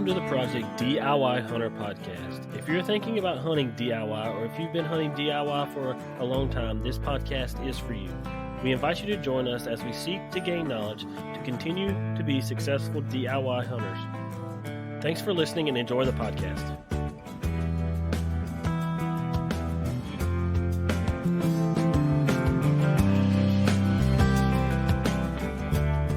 Welcome to the Project DIY Hunter Podcast. If you're thinking about hunting DIY, or if you've been hunting DIY for a long time, this podcast is for you. We invite you to join us as we seek to gain knowledge to continue to be successful DIY hunters. Thanks for listening and enjoy the podcast.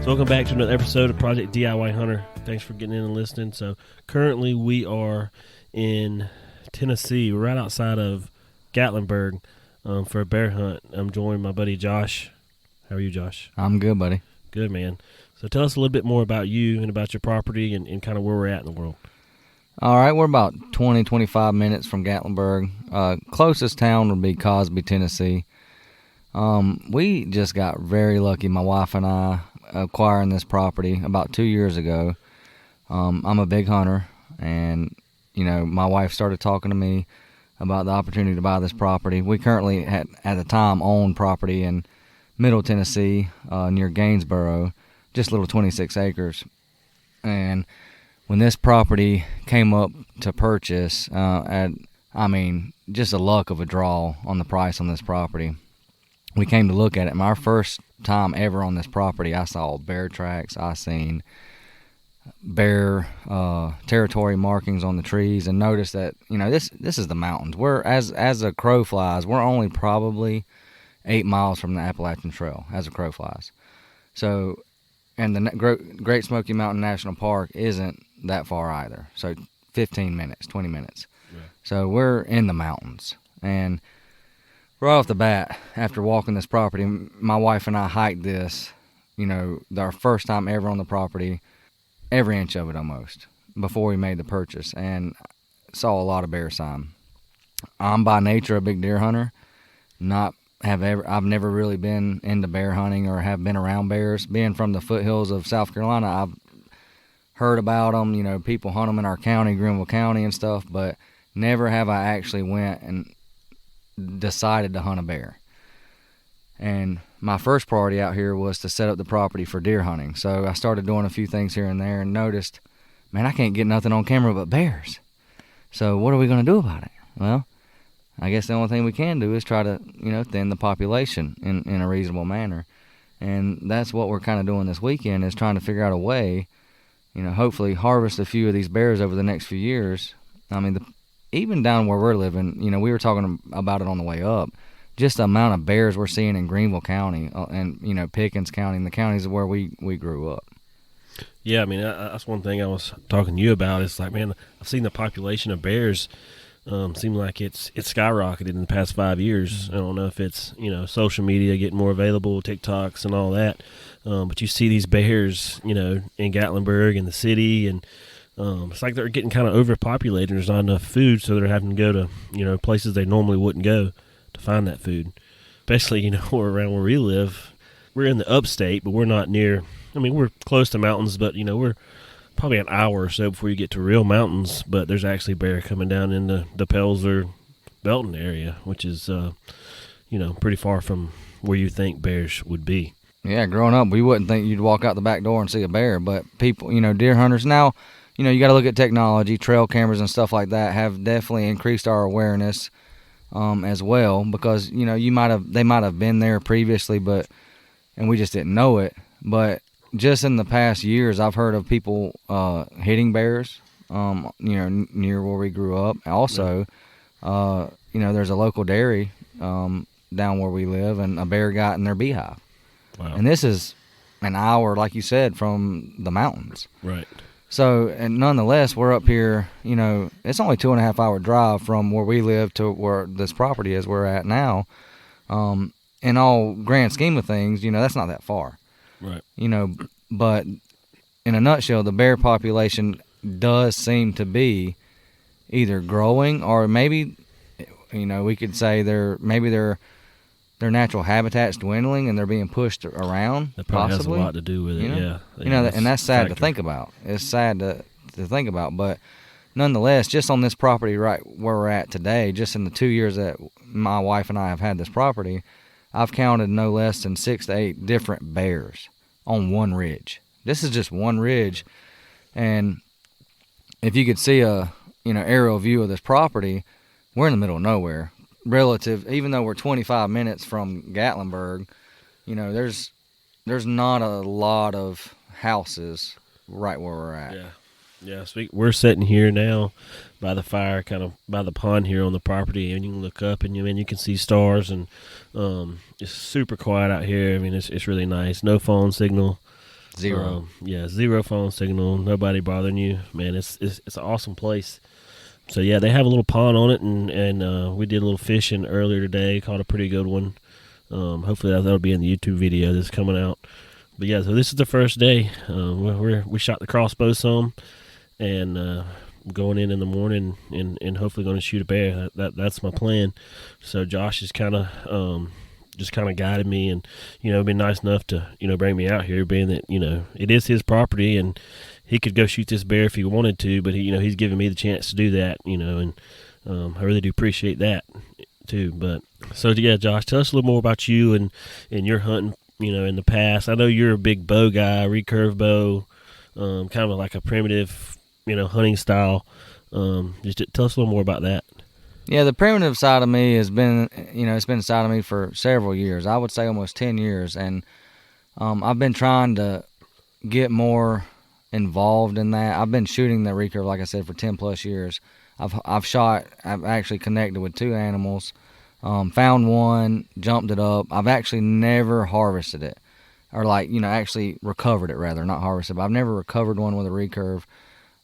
So welcome back to another episode of Project DIY Hunter. Thanks for getting in and listening. So currently we are in Tennessee. We're right outside of Gatlinburg for a bear hunt. I'm joined by my buddy Josh. How are you, Josh? I'm good, buddy. Good, man. So tell us a little bit more about you and about your property and kind of where we're at in the world. All right, we're about 20, 25 minutes from Gatlinburg. Closest town would be Cosby, Tennessee. We just got very lucky, my wife and I, acquiring this property about 2 years ago. I'm a big hunter, and my wife started talking to me about the opportunity to buy this property. We currently at the time owned property in Middle Tennessee, near Gainesboro, just a little 26 acres. And when this property came up to purchase, just a luck of a draw on the price on this property. We came to look at it. My first time ever on this property, I saw bear tracks. I seen bear territory markings on the trees, and noticed that this is the mountains. We're as a crow flies, we're only probably 8 miles from the Appalachian Trail as a crow flies. So, and the Great Smoky Mountain National Park isn't that far either. So 15 minutes, 20 minutes. Yeah. So we're in the mountains, and right off the bat, after walking this property, my wife and I hiked this, our first time ever on the property, every inch of it almost, before we made the purchase, and saw a lot of bear sign. I'm by nature a big deer hunter. I've never really been into bear hunting or have been around bears. Being from the foothills of South Carolina, I've heard about them. People hunt them in our county, Greenville County and stuff, but never have I actually went and decided to hunt a bear. And my first priority out here was to set up the property for deer hunting. So I started doing a few things here and there and noticed, man, I can't get nothing on camera but bears. So what are we going to do about it? Well, I guess the only thing we can do is try to, thin the population in a reasonable manner. And that's what we're kind of doing this weekend, is trying to figure out a way, hopefully harvest a few of these bears over the next few years. Even down where we're living, we were talking about it on the way up, just the amount of bears we're seeing in Greenville County and, Pickens County, and the counties where we grew up. Yeah, that's one thing I was talking to you about. It's like, man, I've seen the population of bears seem like it's skyrocketed in the past 5 years. I don't know if it's, social media getting more available, TikToks and all that, but you see these bears, in Gatlinburg and the city, and it's like they're getting kind of overpopulated. There's not enough food, so they're having to go to, places they normally wouldn't go to find that food. Especially, around where we live. We're in the upstate, but we're not near. We're close to mountains, but, we're probably an hour or so before you get to real mountains. But there's actually bear coming down in the Pelzer Belton area, which is, pretty far from where you think bears would be. Yeah, growing up, we wouldn't think you'd walk out the back door and see a bear. But people, deer hunters now, you got to look at technology. Trail cameras and stuff like that have definitely increased our awareness as well, because they might have been there previously, and we just didn't know it. But just in the past years, I've heard of people hitting bears, near where we grew up. Also, there's a local dairy down where we live, and a bear got in their beehive. Wow. And this is an hour, like you said, from the mountains. Right. So, and nonetheless, we're up here, it's only 2.5 hour drive from where we live to where this property is we're at now. In all grand scheme of things, that's not that far. Right. But in a nutshell, the bear population does seem to be either growing, or maybe, we could say their natural habitat's dwindling and they're being pushed around. That probably possibly has a lot to do with it, yeah. And that's sad to think about. It's sad to think about, but nonetheless, just on this property right where we're at today, just in the 2 years that my wife and I have had this property, I've counted no less than 6 to 8 different bears on one ridge. This is just one ridge, and if you could see a aerial view of this property, we're in the middle of nowhere. Even though we're 25 minutes from Gatlinburg, there's not a lot of houses right where we're at. Yeah. So we're sitting here now by the fire, kind of by the pond here on the property, and you can look up and you can see stars, and it's super quiet out here. I mean, it's really nice. No phone signal. Zero. Zero phone signal. Nobody bothering you. Man, it's an awesome place. So yeah, they have a little pond on it, and we did a little fishing earlier today. Caught a pretty good one. Hopefully that'll be in the YouTube video that's coming out. But yeah, so this is the first day. We shot the crossbow some, and going in the morning, and hopefully going to shoot a bear. That's my plan. So Josh is kind of just kind of guided me, and been nice enough to bring me out here, being that it is his property, and he could go shoot this bear if he wanted to, but he's giving me the chance to do that, and I really do appreciate that too. But so yeah, Josh, tell us a little more about you and your hunting, in the past. I know you're a big bow guy, recurve bow, kind of like a primitive, hunting style. Just tell us a little more about that. Yeah, the primitive side of me has been, it's been a side of me for several years. I would say almost 10 years, and I've been trying to get more involved in that. I've been shooting the recurve, like I said, for 10 plus years. I've actually connected with 2 animals, found one, jumped it up. I've actually never harvested it, or actually recovered it rather, not harvested, but I've never recovered one with a recurve.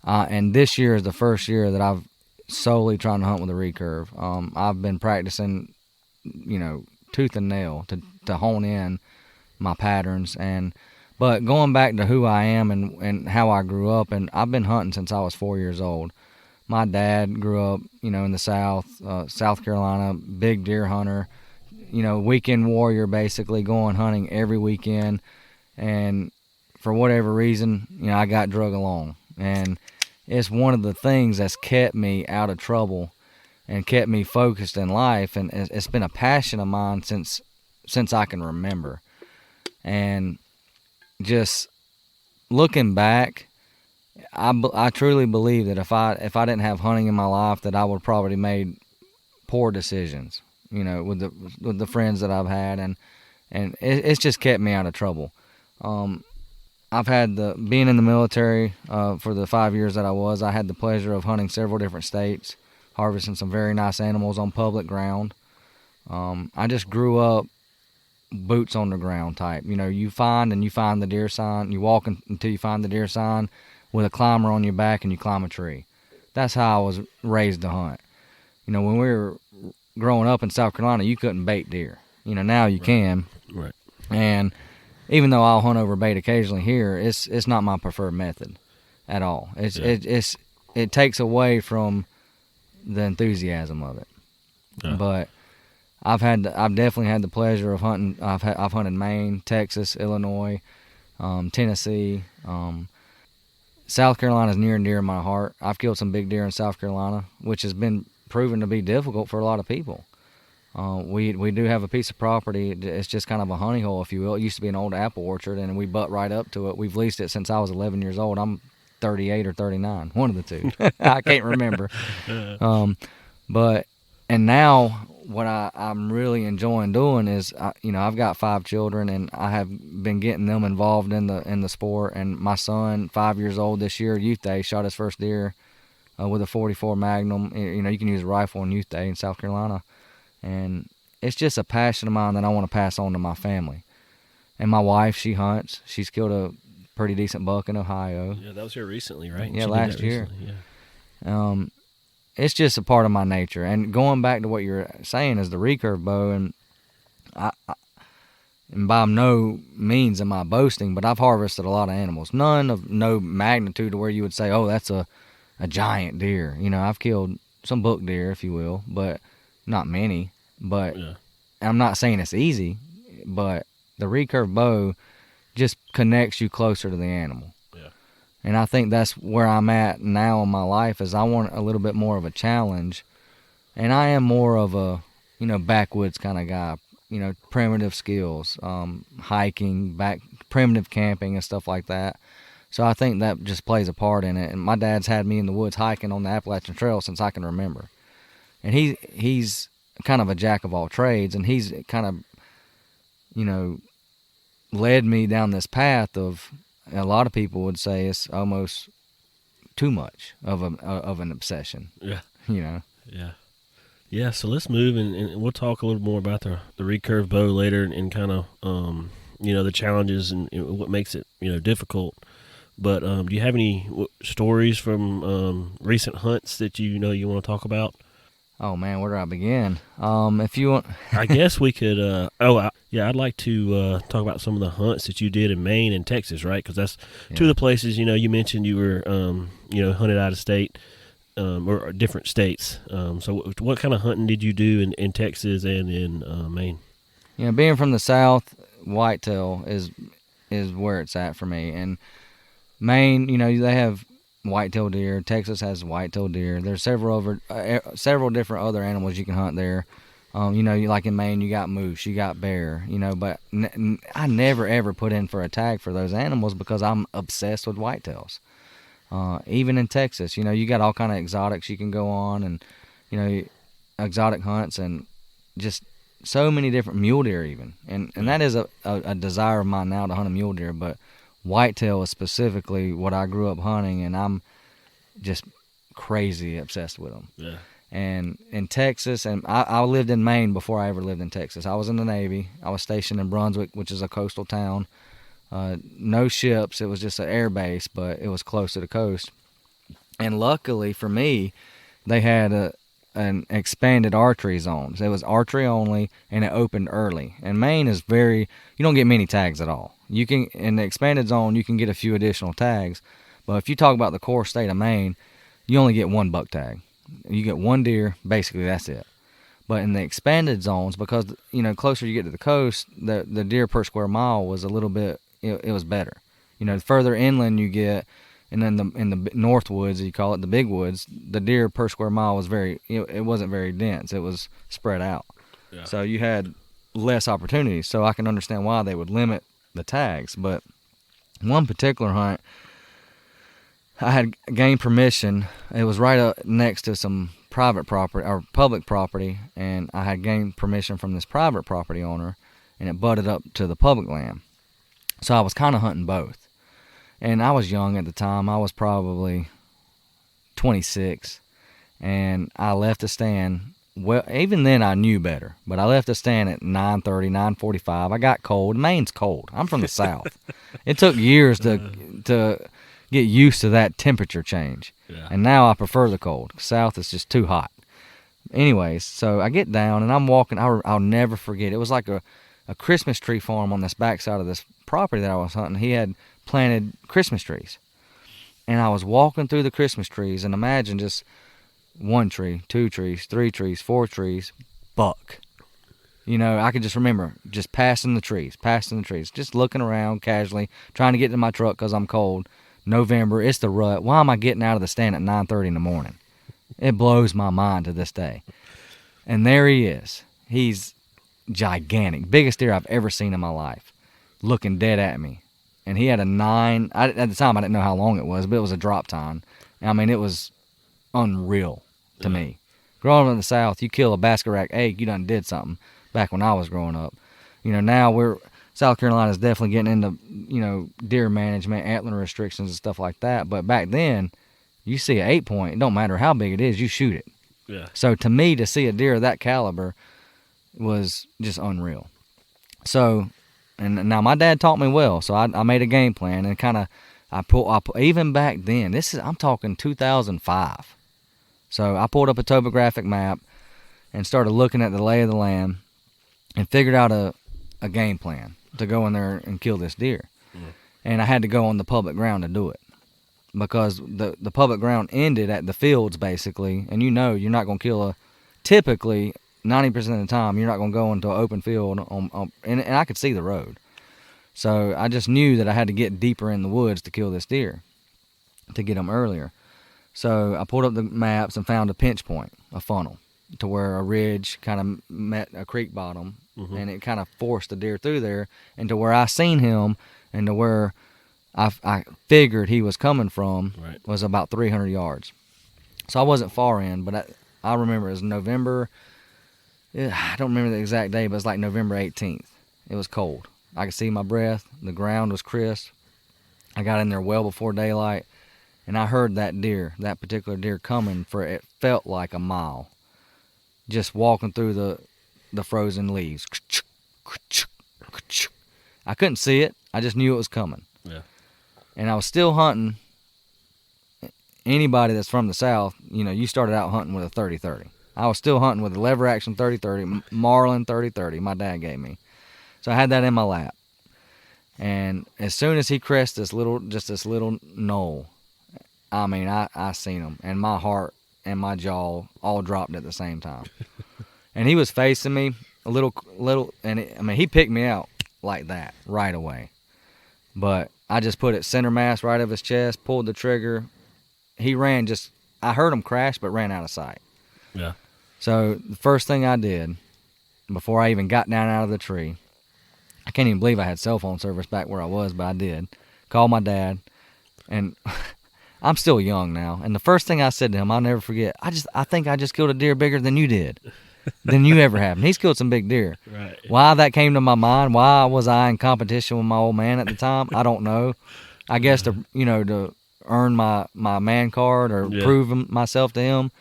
And this year is the first year that I've solely trying to hunt with a recurve. I've been practicing, tooth and nail to hone in my patterns. But going back to who I am and how I grew up, and I've been hunting since I was 4 years old. My dad grew up, in the South Carolina, big deer hunter, weekend warrior, basically going hunting every weekend. And for whatever reason, I got drug along, and it's one of the things that's kept me out of trouble and kept me focused in life, and it's been a passion of mine since I can remember. And just looking back, I truly believe that if I didn't have hunting in my life, that I would probably made poor decisions, with the friends that I've had, and it's just kept me out of trouble. I've had being in the military for the 5 years that I had the pleasure of hunting several different states, harvesting some very nice animals on public ground. I just grew up boots on the ground type. You find the deer sign. You walk until you find the deer sign with a climber on your back, and you climb a tree. That's how I was raised to hunt. When we were growing up in South Carolina, you couldn't bait deer. Now you can. Right. And even though I'll hunt over bait occasionally here, it's not my preferred method at all. It takes away from the enthusiasm of it. Yeah. But I've definitely had the pleasure of hunting. I've hunted Maine, Texas, Illinois, Tennessee. South Carolina is near and dear to my heart. I've killed some big deer in South Carolina, which has been proven to be difficult for a lot of people. We do have a piece of property. It's just kind of a honey hole, if you will. It used to be an old apple orchard, and we butt right up to it. We've leased it since I was 11 years old. I'm 38 or 39, one of the two. I can't remember. And now what I'm really enjoying doing is, I've got 5 children, and I have been getting them involved in the sport. And my son, 5 years old this year, Youth Day, shot his first deer with a .44 Magnum. You can use a rifle on Youth Day in South Carolina. And it's just a passion of mine that I want to pass on to my family. And my wife, she hunts. She's killed a pretty decent buck in Ohio. Yeah, that was here recently, right? Yeah, last year. Yeah. It's just a part of my nature. And going back to what you're saying is the recurve bow, and and by no means am I boasting, but I've harvested a lot of animals. None of no magnitude to where you would say, oh, that's a giant deer. I've killed some buck deer, if you will, but not many. But yeah. I'm not saying it's easy, but the recurve bow just connects you closer to the animal. Yeah. And I think that's where I'm at now in my life, is I want a little bit more of a challenge. And I am more of a, backwoods kind of guy, primitive skills, hiking, primitive camping and stuff like that. So I think that just plays a part in it. And my dad's had me in the woods hiking on the Appalachian Trail since I can remember. And he's kind of a jack of all trades, and he's kind of, led me down this path of, a lot of people would say it's almost too much of an obsession. Yeah. Yeah. Yeah, so let's move, and we'll talk a little more about the recurve bow later, and kind of the challenges and what makes it difficult. But do you have any stories from recent hunts that you want to talk about? Oh man, where do I begin? If you want, I guess we could. I'd like to talk about some of the hunts that you did in Maine and Texas, right? Because that's two of the places. You mentioned you were hunted out of state. Or different states. So what kind of hunting did you do in Texas and in Maine? Being from the South, whitetail is where it's at for me. And Maine, they have whitetail deer. Texas has whitetail deer. There's several different other animals you can hunt there. Like in Maine, you got moose, you got bear. But I never ever put in for a tag for those animals because I'm obsessed with whitetails. Even in Texas, you got all kind of exotics you can go on, and exotic hunts, and just so many different mule deer even, and that is a desire of mine now to hunt a mule deer. But whitetail is specifically what I grew up hunting, and I'm just crazy obsessed with them. Yeah. And in Texas, and I lived in Maine before I ever lived in Texas. I was in the Navy. I was stationed in Brunswick, which is a coastal town. No ships. It was just an air base, but it was close to the coast. And luckily for me, they had an expanded archery zone. So it was archery only, and it opened early. And Maine is you don't get many tags at all. You can, in the expanded zone, you can get a few additional tags. But if you talk about the core state of Maine, you only get one buck tag. You get one deer, basically that's it. But in the expanded zones, because, closer you get to the coast, the deer per square mile was a little bit, it was better. The further inland you get, and then in the north woods, you call it the big woods, the deer per square mile was it wasn't very dense. It was spread out. Yeah. So you had less opportunities. So I can understand why they would limit the tags. But one particular hunt, I had gained permission. It was right up next to some private property or public property, and I had gained permission from this private property owner, and it butted up to the public land. So I was kind of hunting both. And I was young at the time. I was probably 26, and I left the stand. Well, even then I knew better, but I left the stand at 9:30, 9:45. I got cold. Maine's cold. I'm from the South. It took years to get used to that temperature change. Yeah. And now I prefer the cold. South is just too hot. Anyways, so I get down, and I'm walking. I'll never forget. It was like a Christmas tree farm on this backside of this property that I was hunting. He had planted Christmas trees. And I was walking through the Christmas trees, and imagine just one tree, two trees, three trees, four trees, buck. I could just remember just passing the trees, just looking around casually, trying to get to my truck because I'm cold. November, it's the rut. Why am I getting out of the stand at 9:30 in the morning? It blows my mind to this day. And there he is. He's gigantic. Biggest deer I've ever seen in my life, looking dead at me. And he had a 9. At the time, I didn't know how long it was, but it was a drop tine. I mean, it was unreal to me. Growing up in the South, you kill a basket rack egg, you done did something back when I was growing up. Now South Carolina is definitely getting into, deer management, antler restrictions and stuff like that. But back then, you see an 8-point, it don't matter how big it is, you shoot it. Yeah. So to me, to see a deer of that caliber was just unreal. So, and now my dad taught me well, so I made a game plan and kind of even back then. I'm talking 2005. So I pulled up a topographic map and started looking at the lay of the land and figured out a game plan to go in there and kill this deer. Mm-hmm. And I had to go on the public ground to do it because the public ground ended at the fields basically, and you're not going to kill typically 90% of the time, you're not going to go into an open field, and I could see the road. So I just knew that I had to get deeper in the woods to kill this deer, to get them earlier. So I pulled up the maps and found a pinch point, a funnel, to where a ridge kind of met a creek bottom, mm-hmm. and it kind of forced the deer through there, and to where I seen him, and to where I figured he was coming from Right. was about 300 yards. So I wasn't far in, but I remember it was November. I don't remember the exact day, but it was like November 18th. It was cold. I could see my breath. The ground was crisp. I got in there well before daylight, and I heard that particular deer coming for it felt like a mile, just walking through the frozen leaves. I couldn't see it. I just knew it was coming. Yeah. And I was still hunting. Anybody that's from the South, you started out hunting with a 30-30. I was still hunting with a lever action 30-30, Marlin 30-30 my dad gave me. So I had that in my lap. And as soon as he crested this little knoll, I mean, I seen him, and my heart and my jaw all dropped at the same time. And he was facing me a little, and he picked me out like that right away. But I just put it center mass right of his chest, pulled the trigger. He ran I heard him crash, but ran out of sight. Yeah. So the first thing I did, before I even got down out of the tree, I can't even believe I had cell phone service back where I was, but I did. Called my dad, and I'm still young now. And the first thing I said to him, I'll never forget, I think I just killed a deer bigger than you did, than you ever have. And he's killed some big deer. Right. Why that came to my mind, why was I in competition with my old man at the time, I don't know. I guess to earn my man card or prove myself to him.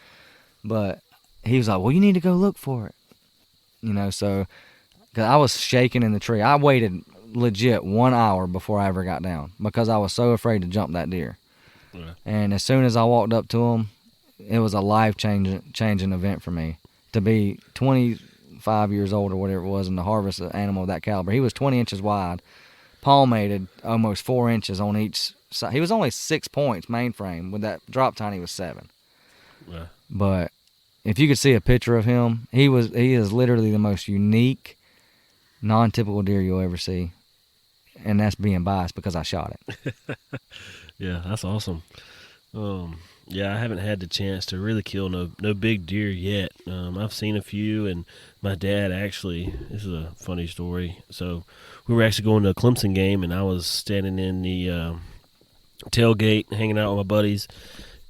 But he was like, well, you need to go look for it. So, because I was shaking in the tree. I waited legit 1 hour before I ever got down because I was so afraid to jump that deer. Yeah. And as soon as I walked up to him, it was a life-changing event for me to be 25 years old or whatever it was and to harvest an animal of that caliber. He was 20 inches wide, palmated almost 4 inches on each side. He was only 6 points mainframe. With that drop tine, he was 7. Yeah. But if you could see a picture of him, he is literally the most unique, non-typical deer you'll ever see. And that's being biased because I shot it. Yeah, that's awesome. Yeah, I haven't had the chance to really kill no big deer yet. I've seen a few, and my dad actually, this is a funny story. So we were actually going to a Clemson game, and I was standing in the tailgate hanging out with my buddies,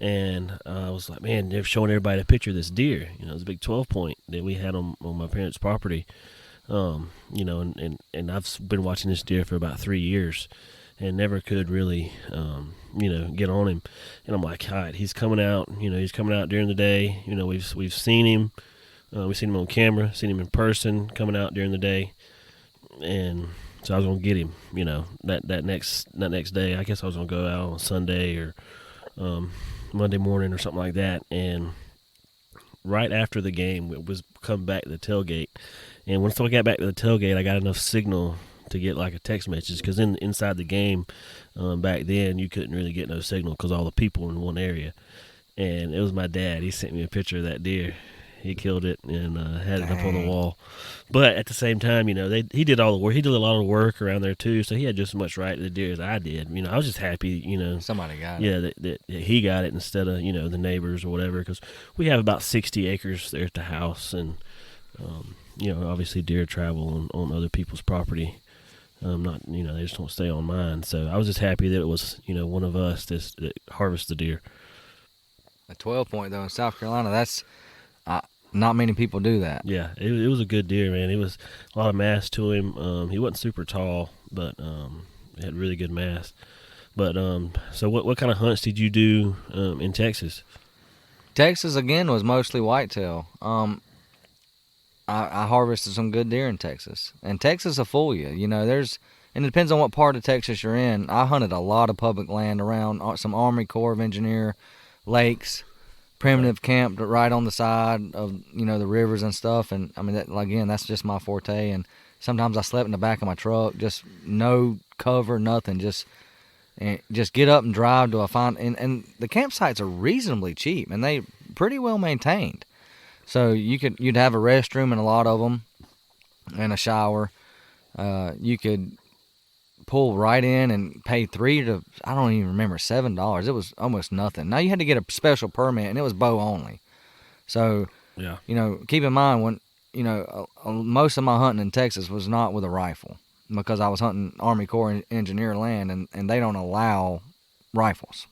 and I was like, man, they're showing everybody a picture of this deer. It was a big 12-point that we had on my parents' property. And I've been watching this deer for about 3 years and never could really, get on him. And I'm like, all right, he's coming out, he's coming out during the day. We've seen him. We've seen him on camera, seen him in person coming out during the day. And so I was going to get him, that next day. I guess I was going to go out on Sunday or Monday morning or something like that. And right after the game, it was come back to the tailgate. And once I got back to the tailgate, I got enough signal to get like a text message because inside the game back then you couldn't really get no signal because all the people in one area. And it was my dad. He sent me a picture of that deer. He killed it and had it up on the wall. But at the same time, he did all the work. He did a lot of work around there too, so he had just as much right to the deer as I did. I was just happy, Somebody got it. Yeah, that he got it instead of the neighbors or whatever. Because we have about 60 acres there at the house, and obviously deer travel on other people's property. Not they just don't stay on mine. So I was just happy that it was one of us that harvests the deer. A 12-point though in South Carolina, that's not many people do that. Yeah, it was a good deer, man. It was a lot of mass to him. He wasn't super tall, but he had really good mass. But so what kind of hunts did you do in Texas? Texas again was mostly whitetail. I harvested some good deer in Texas, and Texas will fool you. And it depends on what part of Texas you're in. I hunted a lot of public land around some Army Corps of Engineer lakes, primitive camped right on the side of the rivers and stuff. And I mean, that's just my forte. And sometimes I slept in the back of my truck, just no cover, nothing, just get up and drive to a fine. And the campsites are reasonably cheap, and they pretty well maintained. So you'd have a restroom in a lot of them, and a shower. You could pull right in and pay $3 to, I don't even remember, $7. It was almost nothing. Now you had to get a special permit, and it was bow only. So yeah, keep in mind when most of my hunting in Texas was not with a rifle. because I was hunting Army Corps engineer land, and they don't allow rifles.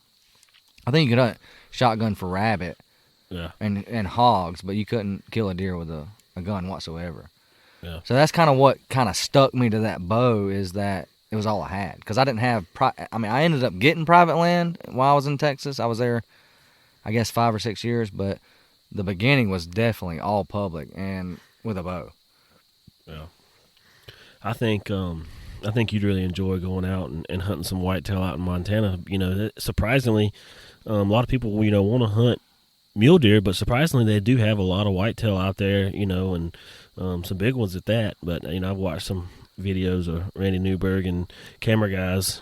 I think you could hunt shotgun for rabbit Yeah. and hogs, but you couldn't kill a deer with a gun whatsoever. Yeah. So that's kind of what kind of stuck me to that bow, is that it was all I had, because I didn't have. I ended up getting private land while I was in Texas. I was there, I guess, 5 or 6 years, but the beginning was definitely all public and with a bow. Yeah. I think you'd really enjoy going out and hunting some whitetail out in Montana. Surprisingly, a lot of people want to hunt mule deer, but surprisingly they do have a lot of whitetail out there. And some big ones at that. But I've watched some videos of Randy Newberg and camera guys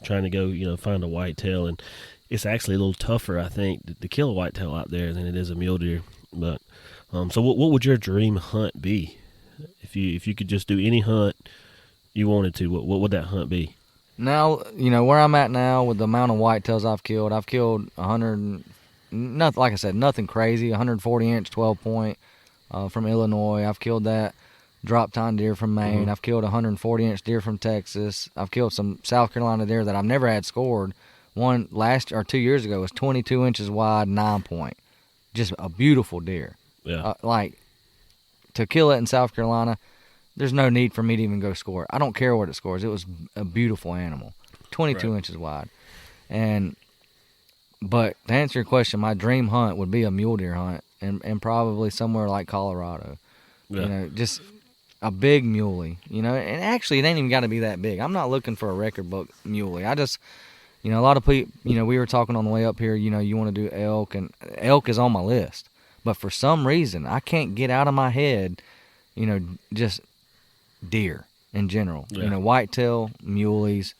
trying to go find a whitetail, and it's actually a little tougher, I think, to kill a whitetail out there than it is a mule deer. But so what would your dream hunt be if you could just do any hunt you wanted to? What would that hunt be? Now, where I'm at now with the amount of whitetails I've killed 100, nothing, like I said, nothing crazy. 140 inch 12 point from Illinois. I've killed that drop tine deer from Maine. Mm-hmm. I've killed 140 inch deer from Texas. I've killed some South Carolina deer that I've never had scored. One 2 years ago was 22 inches wide, 9 point. Just a beautiful deer. Yeah. To kill it in South Carolina, there's no need for me to even go score it. I don't care what it scores. It was a beautiful animal, 22 Right. inches wide. But to answer your question, my dream hunt would be a mule deer hunt, and probably somewhere like Colorado. Yeah. Just a big muley. And actually it ain't even got to be that big. I'm not looking for a record book muley. I just, a lot of people, we were talking on the way up here, you want to do elk, and elk is on my list. But for some reason, I can't get out of my head, just deer in general. Yeah. Whitetail, muleys.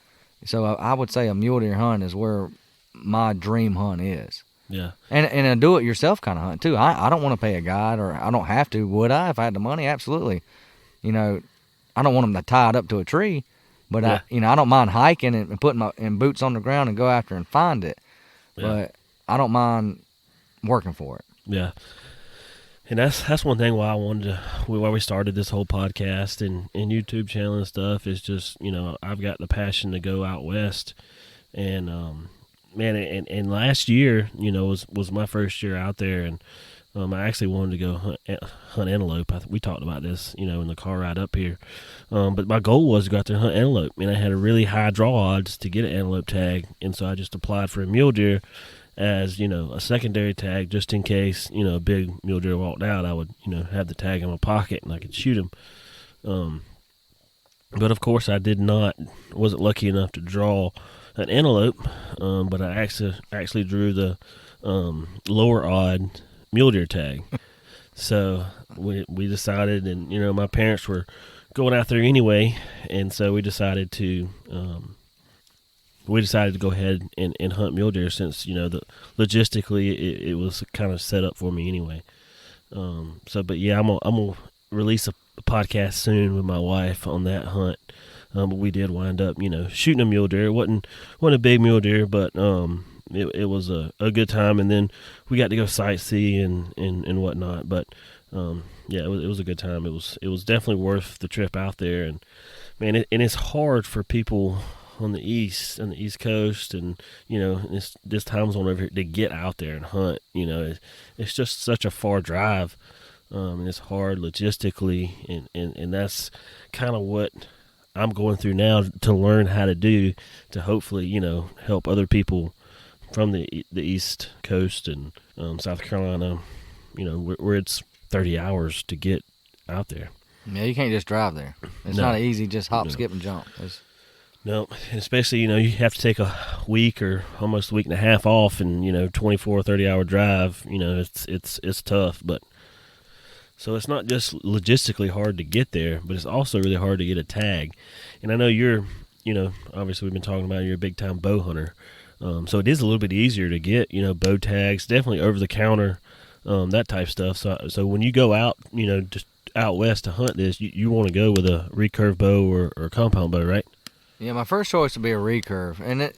So I would say a mule deer hunt is where my dream hunt is. Yeah. And a do-it-yourself kind of hunt, too. I don't want to pay a guide, or I don't have to. Would I if I had the money? Absolutely. I don't want them to tie it up to a tree. But, Yeah. I don't mind hiking and putting my boots on the ground and go after and find it. Yeah. But I don't mind working for it. Yeah. And that's one thing why why we started this whole podcast and YouTube channel and stuff is just, I've got the passion to go out west. And, man, and last year, was my first year out there, and I actually wanted to go hunt antelope. We talked about this, in the car ride up here. But my goal was to go out there and hunt antelope, and I had a really high draw odds to get an antelope tag, and so I just applied for a mule deer as, a secondary tag just in case, a big mule deer walked out. I would, have the tag in my pocket and I could shoot him. But of course I wasn't lucky enough to draw an antelope, but I actually drew the lower odd mule deer tag. So we decided, and my parents were going out there anyway, and so we decided to go ahead and hunt mule deer, since logistically it was kind of set up for me anyway. But yeah, I'm gonna release a podcast soon with my wife on that hunt. But we did wind up, shooting a mule deer. It wasn't a big mule deer, but it was a good time. And then we got to go sightsee and whatnot. But yeah, it was a good time. It was definitely worth the trip out there. And man, it's hard for people on the East Coast, and this time zone over here to get out there and hunt. It's just such a far drive, and it's hard logistically, and that's kind of what I'm going through now to learn how to do, to hopefully help other people from the East Coast and South Carolina, where it's 30 hours to get out there. Yeah, you can't just drive there. It's No. not easy, just hop, No. skip, and jump. No, and especially, you have to take a week or almost a week and a half off, and 24 30-hour drive, it's tough. But so it's not just logistically hard to get there, but it's also really hard to get a tag. And I know you're, obviously we've been talking about, you're a big time bow hunter. So it is a little bit easier to get, bow tags, definitely over the counter, that type stuff. So when you go out, just out west to hunt this, you want to go with a recurve bow or a compound bow, right? Yeah, my first choice would be a recurve, and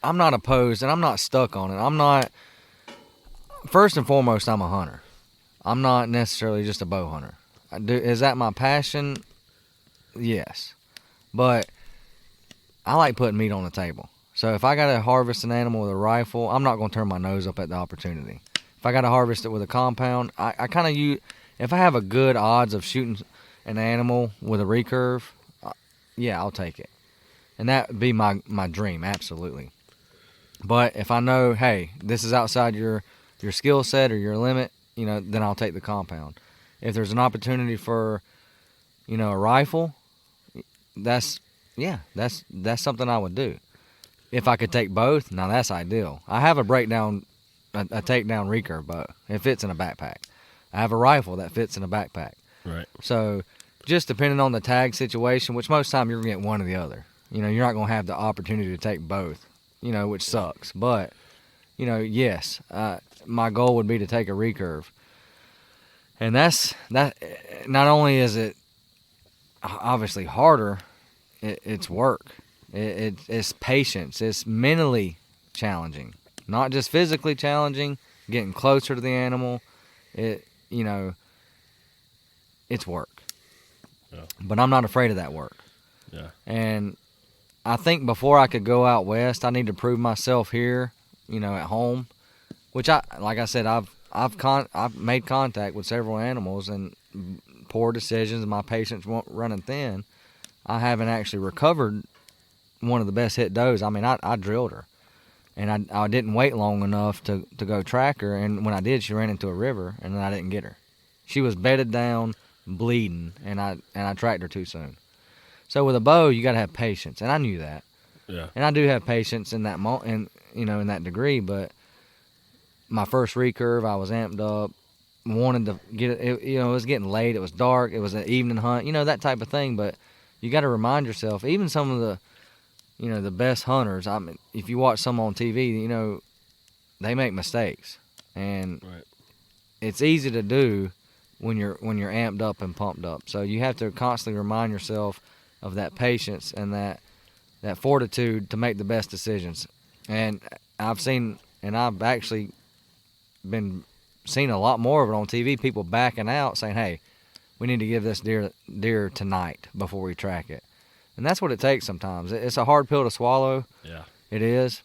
I'm not opposed, and I'm not stuck on it. First and foremost, I'm a hunter. I'm not necessarily just a bow hunter. Is that my passion? Yes. But I like putting meat on the table. So if I got to harvest an animal with a rifle, I'm not going to turn my nose up at the opportunity. If I got to harvest it with a compound, I kind of use, if I have a good odds of shooting an animal with a recurve, yeah, I'll take it. And that would be my dream, absolutely. But if I know, hey, this is outside your skill set or your limit, then I'll take the compound. If there's an opportunity for, a rifle, that's something I would do. If I could take both, now that's ideal. I have a takedown recurve bow. It fits in a backpack. I have a rifle that fits in a backpack. Right. So just depending on the tag situation, which most time you're going to get one or the other. You're not going to have the opportunity to take both, which sucks. But, yes, my goal would be to take a recurve. And that. Not only is it obviously harder, it's work. It's patience. It's mentally challenging, not just physically challenging. Getting closer to the animal, it's work. Yeah. But I'm not afraid of that work. Yeah. And I think before I could go out west, I need to prove myself here, at home. Which like I said, I've made contact with several animals and poor decisions, and my patience running thin. I haven't actually recovered one of the best hit does. I mean, I drilled her, and I didn't wait long enough to go track her. And when I did, she ran into a river, and then I didn't get her. She was bedded down, bleeding, and I tracked her too soon. So with a bow, you got to have patience, and I knew that. Yeah. And I do have patience in that in that degree. But my first recurve, I was amped up, wanted to get it. It was getting late. It was dark. It was an evening hunt. That type of thing. But you got to remind yourself, even some of the the best hunters, I mean, if you watch some on TV, they make mistakes. And Right. it's easy to do when you're amped up and pumped up. So you have to constantly remind yourself of that patience and that fortitude to make the best decisions. And I've actually seen a lot more of it on TV, people backing out saying, hey, we need to give this deer tonight before we track it. And that's what it takes sometimes. It's a hard pill to swallow. Yeah. It is.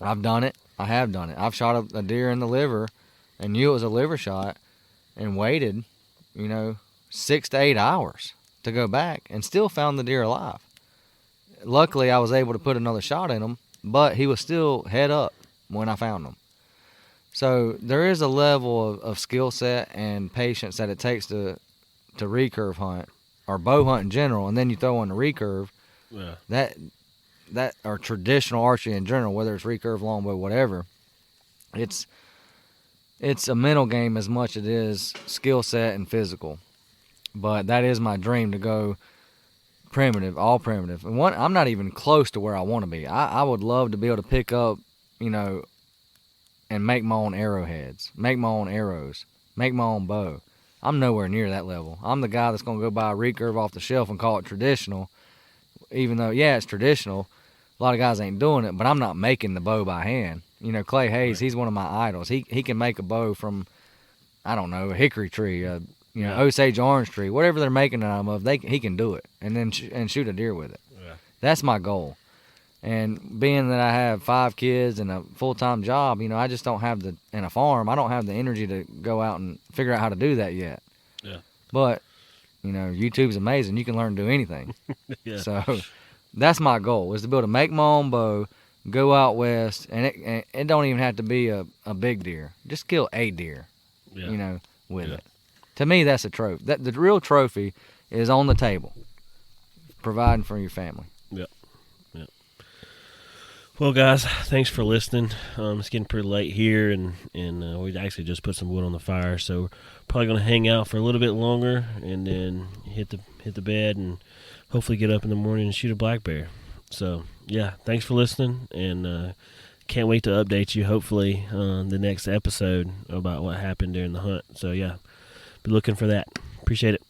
I've done it. I have done it. I've shot a deer in the liver and knew it was a liver shot and waited, 6 to 8 hours to go back and still found the deer alive. Luckily, I was able to put another shot in him, but he was still head up when I found him. So there is a level of skill set and patience that it takes to recurve hunt or bow hunt in general, and then you throw on the recurve. Yeah. That or traditional archery in general, whether it's recurve, longbow, whatever. It's a mental game as much as it is skill set and physical. But that is my dream, to go primitive, all primitive. And I'm not even close to where I want to be. I would love to be able to pick up, and make my own arrowheads, make my own arrows, make my own bow. I'm nowhere near that level. I'm the guy that's going to go buy a recurve off the shelf and call it traditional, even though, yeah, it's traditional. A lot of guys ain't doing it, but I'm not making the bow by hand. Clay Hayes, he's one of my idols. He can make a bow from, I don't know, a hickory tree, Osage orange tree, whatever they're making it out of, he can do it and then shoot a deer with it. Yeah. That's my goal. And being that I have 5 kids and a full-time job, I just don't have and a farm, I don't have the energy to go out and figure out how to do that yet. Yeah. But, YouTube's amazing. You can learn to do anything. Yeah. So that's my goal, is to be able to make my own bow, go out west, and it don't even have to be a big deer. Just kill a deer, Yeah. with Yeah. it. To me, that's a trophy. The real trophy is on the table, providing for your family. Yep. Yep. Well, guys, thanks for listening. It's getting pretty late here, and we actually just put some wood on the fire, so we're probably going to hang out for a little bit longer, and then hit the bed, and hopefully get up in the morning and shoot a black bear. So, yeah, thanks for listening, and can't wait to update you, hopefully, on the next episode about what happened during the hunt. So, yeah, be looking for that. Appreciate it.